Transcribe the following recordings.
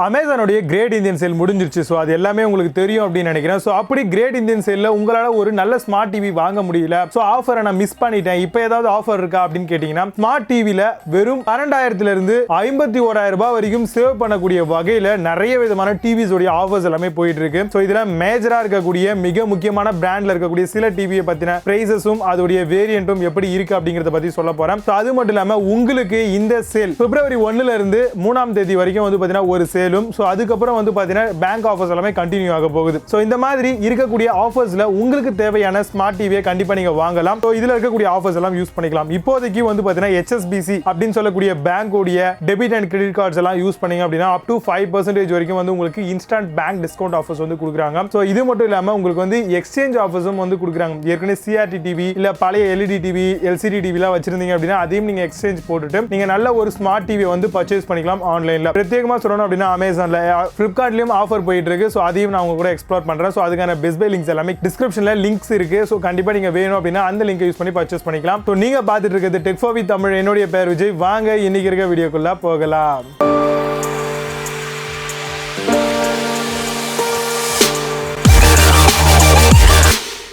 அமேசானோட great Indian sale முடிஞ்சிருச்சு. So அது எல்லாமே உங்களுக்கு தெரியும் அப்படின்னு நினைக்கிறேன். ஸோ அப்படி கிரேட் இந்தியன் சேல்ல உங்களால் ஒரு நல்ல ஸ்மார்ட் டிவி வாங்க முடியல, ஸோ ஆஃபரை நான் மிஸ் பண்ணிட்டேன், இப்போ ஏதாவது ஆஃபர் இருக்கா அப்படின்னு கேட்டீங்கன்னா, ஸ்மார்ட் டிவில வெறும் 12,000 இருந்து 51,000 ரூபாய் வரைக்கும் சேவ் பண்ணக்கூடிய வகையில் நிறைய விதமான டிவிஸ் உடைய ஆஃபர்ஸ் எல்லாமே போயிட்டு இருக்கு. ஸோ இதுல மேஜரா இருக்கக்கூடிய மிக முக்கியமான பிராண்ட்ல இருக்கக்கூடிய சில டிவியை பத்தின பிரைசஸும் அதோடைய வேரியன்ட்டும் எப்படி இருக்கு அப்படிங்கறத பத்தி சொல்ல போறேன். ஸோ அது மட்டும் இல்லாம உங்களுக்கு இந்த சேல் பிப்ரவரி 1 இருந்து 3ஆம் தேதி வரைக்கும் வந்து பாத்தீங்கன்னா ஒரு சேலும், ஸோ அதுக்கப்புறம் வந்து பாத்தீங்கன்னா பேங்க் ஆஃபர்ஸ் எல்லாமே கண்டினியூ ஆக போகுது. ஸோ இந்த மாதிரி இருக்கக்கூடிய ஆஃபர்ஸ்ல உங்களுக்கு தேவையான ஸ்மார்ட் டிவியை கண்டிப்பா நீங்க வாங்கலாம். ஸோ இதுல இருக்கக்கூடிய ஆஃபர்ஸ் எல்லாம் யூஸ் பண்ணிக்கலாம். இப்போதைக்கு வந்து பாத்தீங்கன்னா HSBC அப்படின்னு சொல்லக்கூடிய பேங்க் உடைய டெபிட் அண்ட் கிரெடிட் கார்ட்ஸ் எல்லாம் யூஸ் பண்ணீங்க அப்படின்னா அப் டு 5% வரைக்கும் வந்து உங்களுக்கு இன்ஸ்டன்ட் பேங்க் டிஸ்கவுண்ட் ஆஃபர்ஸ் வந்து கொடுக்குறாங்க. ஸோ இது மட்டும் இல்லாம உங்களுக்கு வந்து எக்ஸ்சேஞ்ச் ஆஃபர்ஸும் வந்து கொடுக்குறாங்க. ஏற்கனவே CRT டிவி இல்ல பழைய LED டிவி LCD டிவிலாம் வச்சிருந்தீங்க அப்படின்னா அதையும் நீங்க எக்ஸ்சேஞ்ச் போட்டுட்டு நீங்க நல்ல ஒரு ஸ்மார்ட் டிவி வந்து பர்ச்சேஸ் பண்ணிக்கலாம் ஆன்லைன்ல. பிரத்யேகமா சொல்லணும் அப்படின்னா அமேசான்ல ஃபிளிப்கார்ட்லயும் ஆஃபர் போயிட்டு இருக்கு. ஸோ அதையும் நான் உங்க கூட எக்ஸ்ப்ளோர் பண்றேன். ஸோ அதுக்கான பெஸ்ட் பை லிங்க்ஸ் எல்லாமே டிஸ்கிரிப்ஷன்ல லிங்க்ஸ் இருக்கு. ஸோ கண்டிப்பா நீங்க வேணும் அப்படின்னா அந்த லிங்கை யூஸ் பண்ணி பர்ச்சேஸ் பண்ணிக்கலாம். ஸோ நீங்க பார்த்துட்டு இருக்கிறது டெக் ஃபார் வித் தமிழ். என்னுடைய பேர் விஜய். வாங்க இன்னைக்கு இருக்க வீடியோக்குள்ள போகலாம்.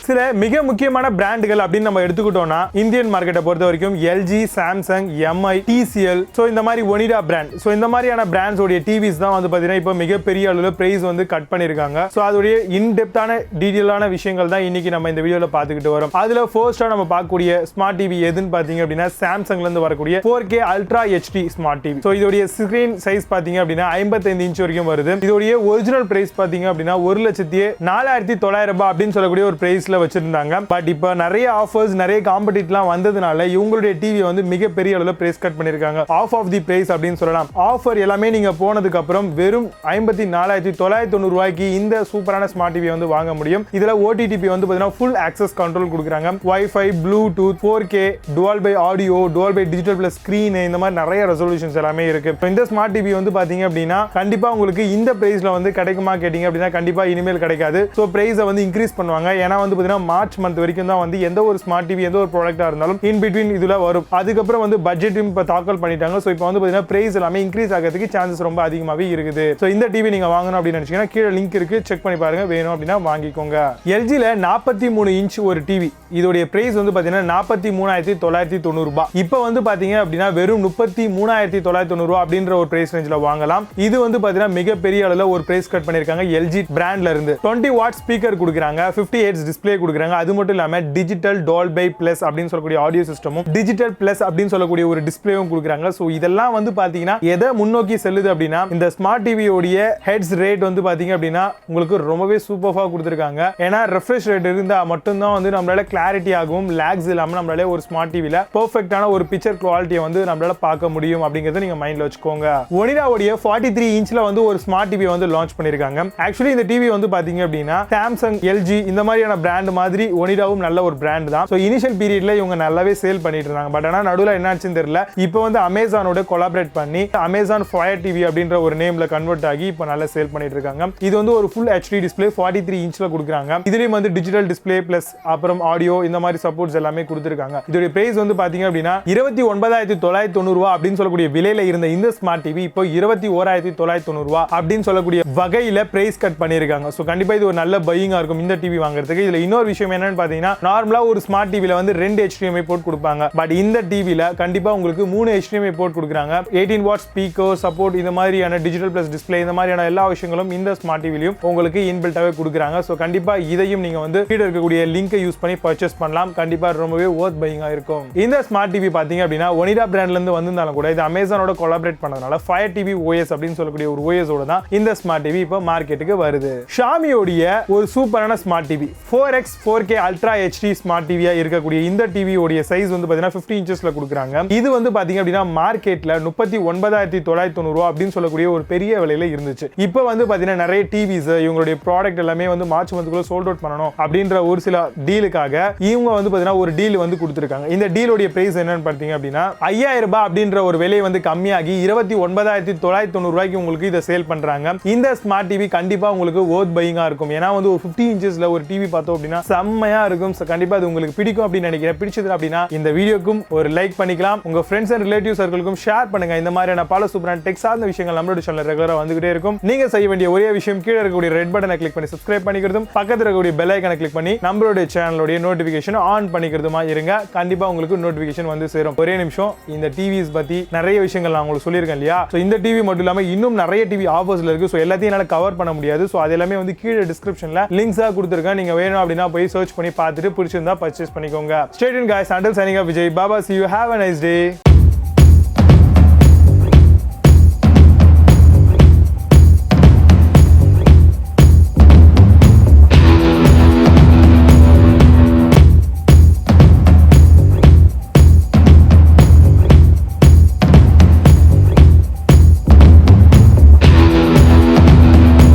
சில மிக முக்கியமான பிராண்டுகள் அப்படின்னு நம்ம எடுத்துக்கிட்டோம்னா இந்தியன் மார்க்கெட்டை பொறுத்த வரைக்கும் LG, Samsung, MI, TCL, so இந்த மாதிரி ஒனிடா பிராண்ட், ஸோ இந்த மாதிரியான பிராண்ட்ஸ் உடைய டிவிஸ் தான் வந்து பார்த்தீங்கன்னா இப்போ மிகப்பெரிய அளவில் பிரைஸ் வந்து கட் பண்ணியிருக்காங்க. ஸோ அதோடைய இன்டெப்தான டீட்டெயிலான விஷயங்கள் தான் இன்னைக்கு நம்ம இந்த வீடியோவில் பார்த்துக்கிட்டு வரோம். அதில் ஃபர்ஸ்ட்டாக நம்ம பார்க்கக்கூடிய ஸ்மார்ட் டிவி எதுன்னு பார்த்தீங்க அப்படின்னா சாம்சங்லேருந்து வரக்கூடிய 4K Ultra HD smart TV. So இதோடைய ஸ்கிரீன் சைஸ் பார்த்தீங்க அப்படின்னா 55 இன்ச் வரைக்கும் வருது. இதோடைய ஒரிஜினல் பிரைஸ் பார்த்தீங்க அப்படின்னா 1,04,900 ரூபாய் அப்படின்னு சொல்லக்கூடிய ஒரு பிரைஸ்ல வச்சிருந்தாங்க. பட் இப்போ நிறைய ஆஃபர்ஸ் நிறைய காம்படிட்லாம் வந்ததுனால இவங்களுடைய டிவி வந்து மிகப்பெரிய அளவில் பிரைஸ் கட் பண்ணிருக்காங்க. ஆஃப் தி பிரைஸ் அப்படின்னு சொல்லலாம். ஆஃபர் எல்லாமே நீங்க போனதுக்கு அப்புறம் வெறும் 54,990 ரூபாய்க்கு இந்த சூப்பரான ஸ்மார்ட் டிவி வந்து வாங்க முடியும். இதுல OTT வந்து பாத்தீங்கன்னா ஃபுல் ஆக்சஸ் கண்ட்ரோல் கொடுக்குறாங்க. Wifi, bluetooth, 4K, Dolby audio, Dolby digital plus screen, இந்த மாதிரி நிறைய ரெசல்யூஷன்ஸ் எல்லாமே இருக்கு. இந்த ஸ்மார்ட் டிவி வந்து பாத்தீங்க அப்படின்னா கண்டிப்பா உங்களுக்கு இந்த பிரைஸ்ல வந்து கிடைக்குமா கேட்டீங்க அப்படின்னா கண்டிப்பா இனிமேல் கிடைக்காது. ஸோ பிரைஸை வந்து இன்க்ரீஸ் பண்ணுவாங்க. ஏன்னா வந்து மார்ச் மந்த் வரைக்கும் தான் வந்து எந்த ஒரு ஸ்மார்ட் டிவி எந்த ஒரு ப்ராடக்ட்டா இருந்தாலும் இன் பிட்வீன் இதுல வரும். அதுக்கப்புறம் வந்து பட்ஜெட்டும் இப்ப தாக்கல் பண்ணிட்டாங்க. ஸோ இப்போ வந்து பாத்தீங்கன்னா பிரைஸ் எல்லாமே இன்க்ரீஸ் ஆகிறதுக்கு சான்சஸ் ரொம்ப அதிகமாகவே இருக்குது. ஸோ இந்த டிவி நீங்க வாங்கணும் அப்படின்னு நினைச்சீங்கன்னா கீழே லிங்க் இருக்கு, செக் பண்ணி பாருங்க. வேணும் அப்படின்னா வாங்கிக்கோங்க. LGல 43 இன்ச் ஒரு டிவி, இதோடைய பிரைஸ் வந்து பாத்தீங்கன்னா 43,990 ரூபாய். இப்போ வந்து பாத்தீங்க அப்படின்னா வெறும் 33,990 ரூபாய் அப்படின்ற ஒரு பிரைஸ் ரேஞ்சில் வாங்கலாம். இது வந்து பாத்தீங்கன்னா மிகப்பெரிய அளவில் ஒரு பிரைஸ் கட் பண்ணிருக்காங்க LG பிராண்ட்ல இருந்து. 20 வாட் ஸ்பீக்கர் கொடுக்குறாங்க, 50 Hz டிஸ்ப்ளே கொடுக்குறாங்க. அது மட்டும் இல்லாம டிஜிட்டல் டால்பை பிளஸ் அப்படின்னு சொல்லக்கூடிய ஆடியோ சிஸ்டமும் டிஜிட்டல் பிளஸ் அப்படின்னு சொல்லக்கூடிய ஒரு டிஸ்ப்ளேவும் கொடுக்குறாங்க. ஸோ இதெல்லாம் வந்து பாத்தீங்கன்னா எதை முன்னோக்கி செல்லுது அப்படின்னா இந்த ஸ்மார்ட் டிவியோடைய ஹெட்ஸ் ரேட் வந்து பாத்தீங்க அப்படின்னா உங்களுக்கு ரொம்பவே சூப்பர்ஃபா கொடுத்துருக்காங்க. ஏன்னா ரெஃப்ரெஷ் ரேட் இருந்தா மட்டும்தான் வந்து நம்மளால கிளாரிட்டி ஆகும், லாக்ஸ் இல்லாம நம்மளால ஒரு ஸ்மார்ட் டிவில பெர்ஃபெக்ட்டான ஒரு பிக்சர் குவாலிட்டியை வந்து நம்மளால பார்க்க முடியும் அப்படிங்கறத நீங்க மைண்ட்ல வச்சுக்கோங்க. ஒனிடாவுடைய 43 இன்ச்ல வந்து ஒரு ஸ்மார்ட் டிவி வந்து லான்ச் பண்ணிருக்காங்க. ஆக்சுவலி இந்த டிவி வந்து பாத்தீங்க அப்படின்னா சாம்சங், LG இந்த மாதிரியான பிராண்ட் மாதிரி ஒனிடாவும் நல்ல ஒரு பிராண்ட் தான். ஸோ இனிஷியல் பீரியட்ல இவங்க நல்லாவே சேல் பண்ணிட்டு இருந்தாங்க. பட் ஆனால் நடுவில் என்னாச்சுன்னு தெரியல. இப்போ வந்து அமேசானோட கொலாபரேட் பண்ணி அமேசான் ஃபயர் டிவி அப்படின்ற ஒரு நேம்ல கன்வெர்ட் ஆகி இப்போ நல்லா சேல் பண்ணிட்டு இருக்காங்க. இது வந்து ஒரு ஃபுல் HD டிஸ்ப்ளே 43 இன்ச்ல கொடுக்குறாங்க. இதுலயும் வந்து டிஜிட்டல் டிஸ்ப்ளே பிளஸ் அப்புறம் ஆடியோ இந்த மாதிரி சப்போர்ட்ஸ் எல்லாமே கொடுத்துருக்காங்க. இதோட பிரைஸ் வந்து பாத்தீங்க அப்படின்னா 29,990 ரூபாய் அப்படின்னு சொல்லக்கூடிய விலையில இருந்த இந்த ஸ்மார்ட் டிவி இப்போ 21,990 ரூபாய் அப்படின்னு சொல்லக்கூடிய வகையில பிரைஸ் கட் பண்ணிருக்காங்க. ஸோ கண்டிப்பா இது ஒரு நல்ல பையிங்கா இருக்கும் இந்த டிவி வாங்குறதுக்கு. இதுல இன்னொரு விஷயம் என்னன்னு பாத்தீங்கன்னா நார்மலா ஒரு ஸ்மார்ட் டிவில வந்து 2 HDMI போர்ட் கொடுப்பாங்க. பட் இந்த டிவில கண்டிப்பா உங்களுக்கு 3 HDMI போர்ட் கொடுக்குறாங்க. 18 வாட் ஸ்பீக்கர் சப்போர்ட், இந்த மாதிரியான டிஜிட்டல் பிளஸ் டிஸ்ப்ளே, இந்த மாதிரியான எல்லா விஷயங்களும் இந்த ஸ்மார்ட் டிவிலையும் உங்களுக்கு இன்பில்ட்டாவே கொடுக்குறாங்க. ஸோ கண்டிப்பா இதையும் நீங்க வந்து கீழ இருக்கக்கூடிய லிங்கை யூஸ் பண்ணி பர்ச்சேஸ் பண்ணலாம். கண்டிப்பா ரொம்பவே வொர்த் பையிங்கா இருக்கும். இந்த ஸ்மார்ட் டிவி பாத்தீங்க அப்படின்னா ஒனிடா பிராண்ட்ல இருந்து வந்திருந்தாலும் கூட இது அமேசானோட கொலாபரேட் பண்ணதுனால ஃபயர் டிவி OS அப்படின்னு சொல்லக்கூடிய ஒரு OS ஓட தான் இந்த ஸ்மார்ட் டிவி இப்போ மார்க்கெட்டுக்கு வருது. ஷாமியோடைய ஒரு சூப்பரான smart TV 4X 4K Ultra HD smart டிவியா இருக்கக்கூடிய இந்த டிவியோட சைஸ் வந்து பாத்தீங்கன்னா 50 இன்ச்சஸ்ல கொடுக்குறாங்க. இது வந்து பாத்தீங்க அப்படின்னா மார்க்கெட்ல 39,990 ரூபாய் அப்படின்னு சொல்லக்கூடிய ஒரு பெரிய விலையில இருந்துச்சு. இப்போ வந்து பாத்தீங்கன்னா நிறைய டிவிஸ் இவங்களுடைய ப்ராடக்ட் எல்லாமே வந்து மார்ச் மந்த்க்குள்ள சோல்ட் அவுட் பண்ணணும் அப்படின்ற ஒரு சில டீலுக்காக இவங்க வந்து பாத்தீங்கன்னா ஒரு டீல் வந்து கொடுத்துருக்காங்க. இந்த டீலோட பிரைஸ் என்னன்னு பாத்தீங்க அப்படின்னா 5,000 ரூபாய் அப்படின்ற ஒரு விலை வந்து கம்மியாகி 29,990 ரூபாய்க்கு உங்களுக்கு இதை சேல் பண்றாங்க. இந்த ஸ்மார்ட் டிவி கண்டிப்பா உங்களுக்கு வொர்த் பையிங்கா இருக்கும். ஏன்னா வந்து ஒரு 50 இன்ச்சஸ்ல ஒரு டிவி பார்த்தோம் அப்படின்னா செம்மையா இருக்கும். கண்டிப்பா அது உங்களுக்கு பிடிக்கும் அப்படின்னு நினைக்கிறேன். பிடிச்சது அப்படின்னா இந்த வீடியோக்கும் ஒரு லைக் பண்ணிக்கலாம். உங்க ஃப்ரெண்ட்ஸ் அண்ட் ரிலேட்டிவ் சர்க்கிளுக்கும் ஷேர் பண்ணுங்க. இந்த மாதிரியான பல சூப்பரான டெக் சார்ந்த விஷயங்கள் நம்மளோட சேனல் ரெகுலரா வந்துகிட்டே இருக்கும். நீங்க செய்ய வேண்டிய ஒரே விஷயம் கீழே இருக்கக்கூடிய ரெட் பட்டனை கிளிக் பண்ணி சப்ஸ்கிரைப் பண்ணிக்கிறதும், பக்கத்துல இருக்கக்கூடிய பெல் ஐகானை கிளிக் பண்ணி நம்மளோட சேனலோட நோட்டிபிகேஷன் ஆன் பண்ணிக்கிறதுமா இருங்க. கண்டிப்பா உங்களுக்கு நோட்டிபிகேஷன் வந்து சேரும். ஒரே நிமிஷம், இந்த டிவிஸ் பத்தி நிறைய விஷயங்கள் நான் உங்களுக்கு சொல்லியிருக்கேன் இல்லையா? ஸோ இந்த டிவி மட்டும் இல்லாம இன்னும் நிறைய டிவி ஆஃபர்ஸ்ல இருக்கு. ஸோ எல்லாத்தையும் என்னால் கவர் பண்ண முடியாது. ஸோ அது எல்லாமே வந்து கீழே டிஸ்கிரிப்ஷன்ல லிங்க்ஸா கொடுத்துருக்கேன். நீங்க வேணும் அப்படின்னா போய் சர்ச் பண்ணி பார்த்துட்டு பிடிச்சிருந்தா பர்ச்சேஸ் பண்ணிக்கோங்க. Stay tuned guys. Until signing off, Vijay. Baba. See you. Have a nice day.